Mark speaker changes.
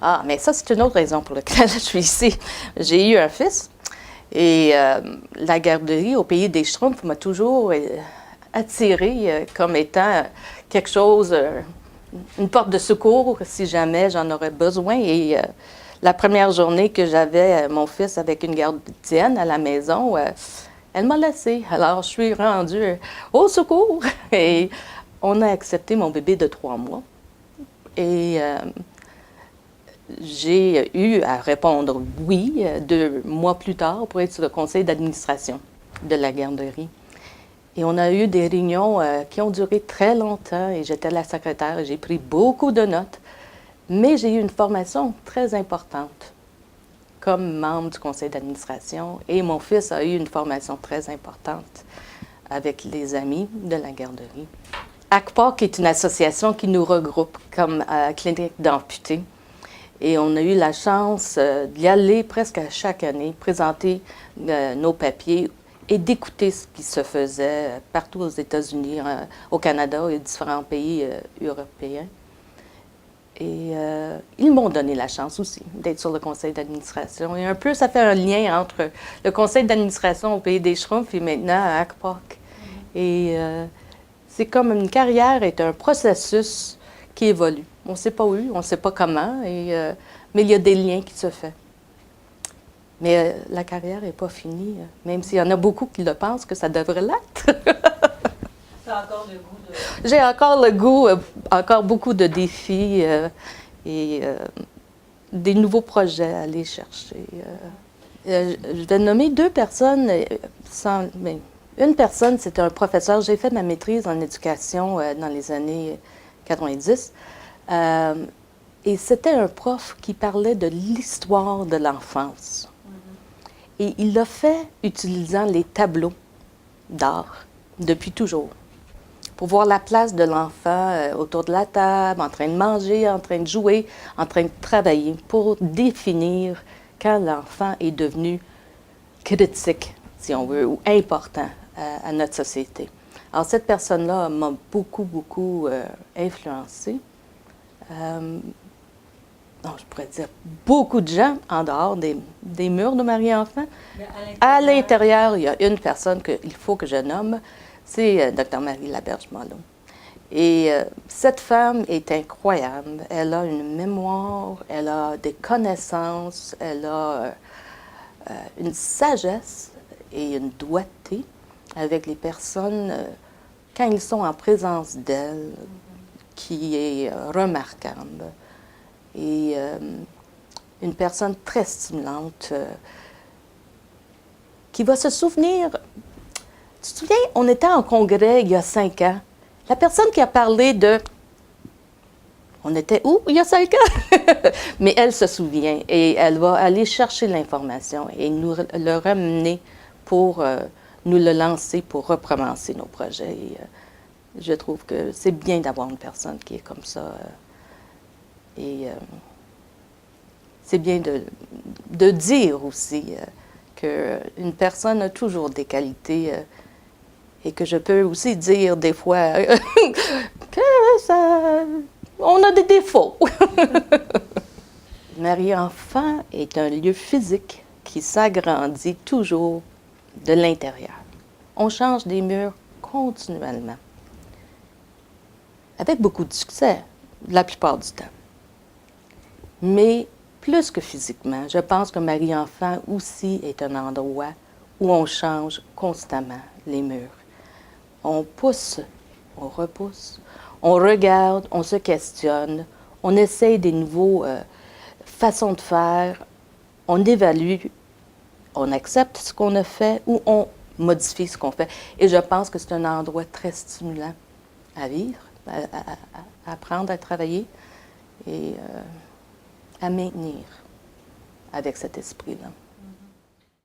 Speaker 1: Ah, mais ça, c'est une autre raison pour laquelle je suis ici. J'ai eu un fils et la garderie au pays des Schtroumpfs m'a toujours attirée comme étant quelque chose, une porte de secours si jamais j'en aurais besoin. Et la première journée que j'avais mon fils avec une gardienne à la maison, elle m'a laissée. Alors, je suis rendue au secours et on a accepté mon bébé de 3 mois. Et j'ai eu à répondre oui 2 mois plus tard pour être sur le conseil d'administration de la garderie. Et on a eu des réunions qui ont duré très longtemps et j'étais la secrétaire et j'ai pris beaucoup de notes. Mais j'ai eu une formation très importante comme membre du conseil d'administration et mon fils a eu une formation très importante avec les amis de la garderie. ACPAC est une association qui nous regroupe comme clinique d'amputés. Et on a eu la chance d'y aller presque à chaque année, présenter nos papiers et d'écouter ce qui se faisait partout aux États-Unis, au Canada et différents pays européens. Et ils m'ont donné la chance aussi d'être sur le conseil d'administration. Et un peu, ça fait un lien entre le conseil d'administration au pays des Schtroumpfs et maintenant à ACPAC. Et c'est comme une carrière est un processus qui évolue. On ne sait pas où, on ne sait pas comment, mais il y a des liens qui se font. Mais la carrière n'est pas finie, même s'il y en a beaucoup qui le pensent que ça devrait l'être.
Speaker 2: T'as encore le goût de...
Speaker 1: J'ai encore le goût, encore beaucoup de défis et des nouveaux projets à aller chercher. Je vais nommer 2 personnes. Une personne, c'est un professeur. J'ai fait ma maîtrise en éducation dans les années 90. Et c'était un prof qui parlait de l'histoire de l'enfance. Et il l'a fait utilisant les tableaux d'art depuis toujours, pour voir la place de l'enfant autour de la table, en train de manger, en train de jouer, en train de travailler, pour définir quand l'enfant est devenu critique, si on veut, ou important à notre société. Alors, cette personne-là m'a beaucoup influencée. Je pourrais dire beaucoup de gens en dehors des murs de Marie-Enfant. À l'intérieur, il y a une personne qu'il faut que je nomme, c'est Dr. Marie Laberge-Malo. Et cette femme est incroyable. Elle a une mémoire, elle a des connaissances, elle a une sagesse et une doigté avec les personnes quand ils sont en présence d'elle, qui est remarquable. Et une personne très stimulante qui va se souvenir. Tu te souviens, on était en congrès il y a 5 ans. La personne qui a parlé de... On était où il y a 5 ans? Mais elle se souvient et elle va aller chercher l'information et nous le ramener pour nous le lancer pour recommencer nos projets. Et, je trouve que c'est bien d'avoir une personne qui est comme ça. Et c'est bien de dire aussi qu'une personne a toujours des qualités et que je peux aussi dire des fois que ça, on a des défauts. Marie-Enfant est un lieu physique qui s'agrandit toujours de l'intérieur. On change des murs continuellement, avec beaucoup de succès, la plupart du temps. Mais plus que physiquement, je pense que Marie-Enfant aussi est un endroit où on change constamment les murs. On pousse, on repousse, on regarde, on se questionne, on essaye des nouvelles façons de faire, on évalue, on accepte ce qu'on a fait ou on modifie ce qu'on fait. Et je pense que c'est un endroit très stimulant à vivre, à apprendre à travailler et à maintenir avec cet esprit-là.